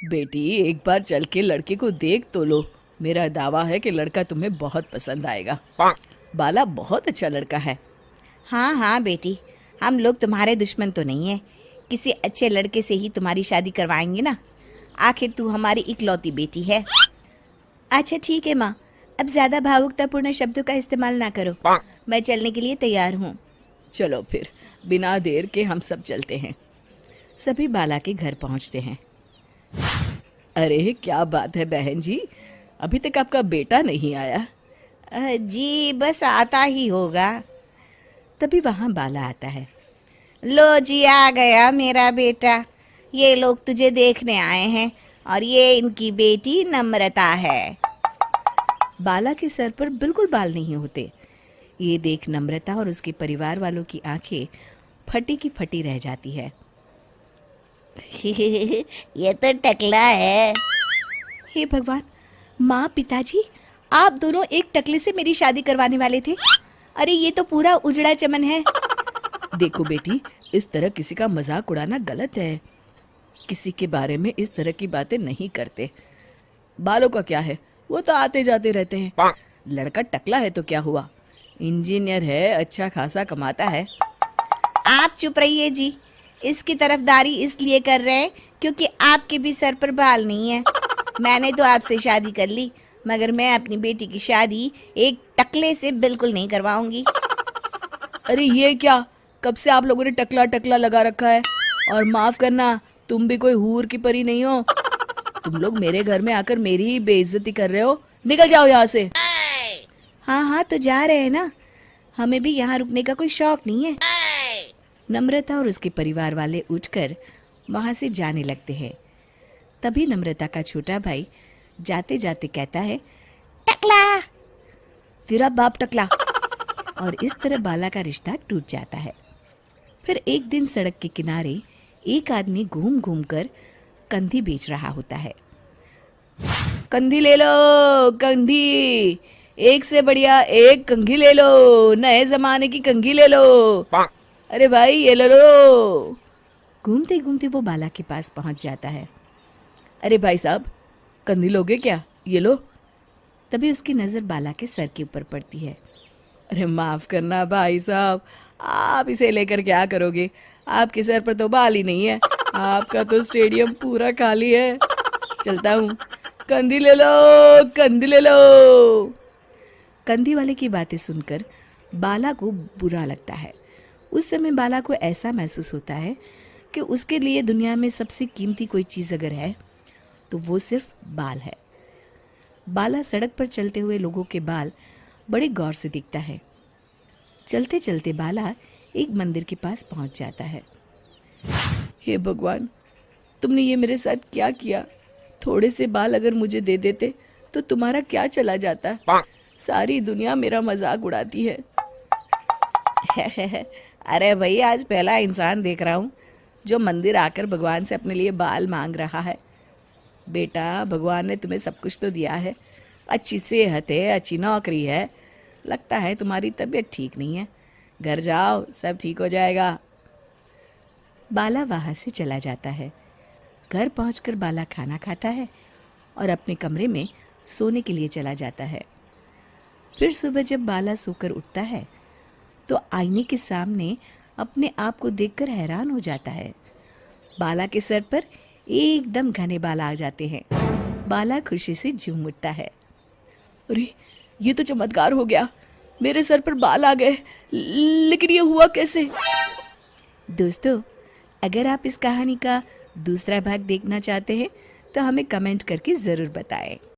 बेटी एक बार चल के लड़के को देख तो लो। मेरा दावा है कि लड़का तुम्हें बहुत पसंद आएगा। बाला बहुत अच्छा लड़का है। हाँ हाँ बेटी, हम लोग तुम्हारे दुश्मन तो नहीं है। किसी अच्छे लड़के से ही तुम्हारी शादी करवाएंगे ना। आखिर तू हमारी इकलौती बेटी है। अच्छा ठीक है माँ, अब ज़्यादा भावुकतापूर्ण शब्दों का इस्तेमाल ना करो। मैं चलने के लिए तैयार हूँ। चलो फिर, बिना देर के हम सब चलते हैं। सभी बाला के घर पहुंचते हैं। अरे क्या बात है बहन जी, अभी तक आपका बेटा नहीं आया? जी बस आता ही होगा। तभी वहां बाला आता है। लो जी, आ गया मेरा बेटा। ये लोग तुझे देखने आए हैं और ये इनकी बेटी नम्रता है। बाला के सर पर बिल्कुल बाल नहीं होते। ये देख नम्रता और उसके परिवार वालों की आंखें फटी की फटी रह जाती है। ये तो टकला है। हे भगवान, माँ पिताजी, आप दोनों एक टकले से मेरी शादी करवाने वाले थे। अरे ये तो पूरा उजड़ा चमन है। देखो बेटी, इस तरह किसी का मजाक उड़ाना गलत है। किसी के बारे में इस तरह की बातें नहीं करते। बालों का क्या है, वो तो आते जाते रहते हैं। लड़का टकला है तो क्या हुआ, इंजीनियर है, अच्छा खासा कमाता है। आप चुप रहिए जी। इसकी तरफदारी इसलिए कर रहे हैं क्योंकि आपके भी सर पर बाल नहीं है। मैंने तो आपसे शादी कर ली, मगर मैं अपनी बेटी की शादी एक टकले से बिल्कुल नहीं करवाऊंगी। अरे ये क्या, कब से आप लोगों ने टकला टकला लगा रखा है? और माफ करना, तुम भी कोई हूर की परी नहीं हो। तुम लोग मेरे घर में आकर मेरी ही बेइज्जती कर रहे हो। निकल जाओ यहाँ से। हाँ हाँ तो जा रहे हैं ना, हमें भी यहाँ रुकने का कोई शौक नहीं है। नम्रता और उसके परिवार वाले उठकर वहां से जाने लगते हैं। तभी नम्रता का छोटा भाई जाते जाते कहता है, टकला। तेरा बाप टकला। और इस तरह बाला का रिश्ता टूट जाता है। फिर एक दिन सड़क के किनारे एक आदमी घूम घूम कर कंधी बेच रहा होता है। कंधी ले लो, कंधी, एक से बढ़िया एक कंघी ले लो, नए जमाने की कंघी ले लो। अरे भाई ये ले लो। घूमते घूमते वो बाला के पास पहुंच जाता है। अरे भाई साहब, कंधी लोगे क्या? ये लो। तभी उसकी नज़र बाला के सर के ऊपर पड़ती है। अरे माफ़ करना भाई साहब, आप इसे लेकर क्या करोगे? आपके सर पर तो बाल ही नहीं है। आपका तो स्टेडियम पूरा खाली है। चलता हूँ, कंधी ले लो, कंधी ले लो। कंधी वाले की बातें सुनकर बाला को बुरा लगता है। उस समय बाला को ऐसा महसूस होता है कि उसके लिए दुनिया में सबसे कीमती कोई चीज़ अगर है तो वो सिर्फ बाल है। बाला सड़क पर चलते हुए लोगों के बाल बड़े गौर से देखता है। चलते चलते बाला एक मंदिर के पास पहुंच जाता है। हे भगवान, तुमने ये मेरे साथ क्या किया? थोड़े से बाल अगर मुझे दे देते तो तुम्हारा क्या चला जाता? सारी दुनिया मेरा मजाक उड़ाती है। अरे भाई, आज पहला इंसान देख रहा हूँ जो मंदिर आकर भगवान से अपने लिए बाल मांग रहा है। बेटा, भगवान ने तुम्हें सब कुछ तो दिया है। अच्छी सेहत है, अच्छी नौकरी है। लगता है तुम्हारी तबीयत ठीक नहीं है। घर जाओ, सब ठीक हो जाएगा। बाला वहाँ से चला जाता है। घर पहुंचकर बाला खाना खाता है और अपने कमरे में सोने के लिए चला जाता है। फिर सुबह जब बाला सोकर उठता है तो आईने के सामने अपने आप को देखकर हैरान हो जाता है। बाला के सर पर एकदम घने बाल आ जाते हैं। बाला खुशी से झूम उठता है। अरे ये तो चमत्कार हो गया, मेरे सर पर बाल आ गए। लेकिन ये हुआ कैसे? दोस्तों, अगर आप इस कहानी का दूसरा भाग देखना चाहते हैं तो हमें कमेंट करके ज़रूर बताएं।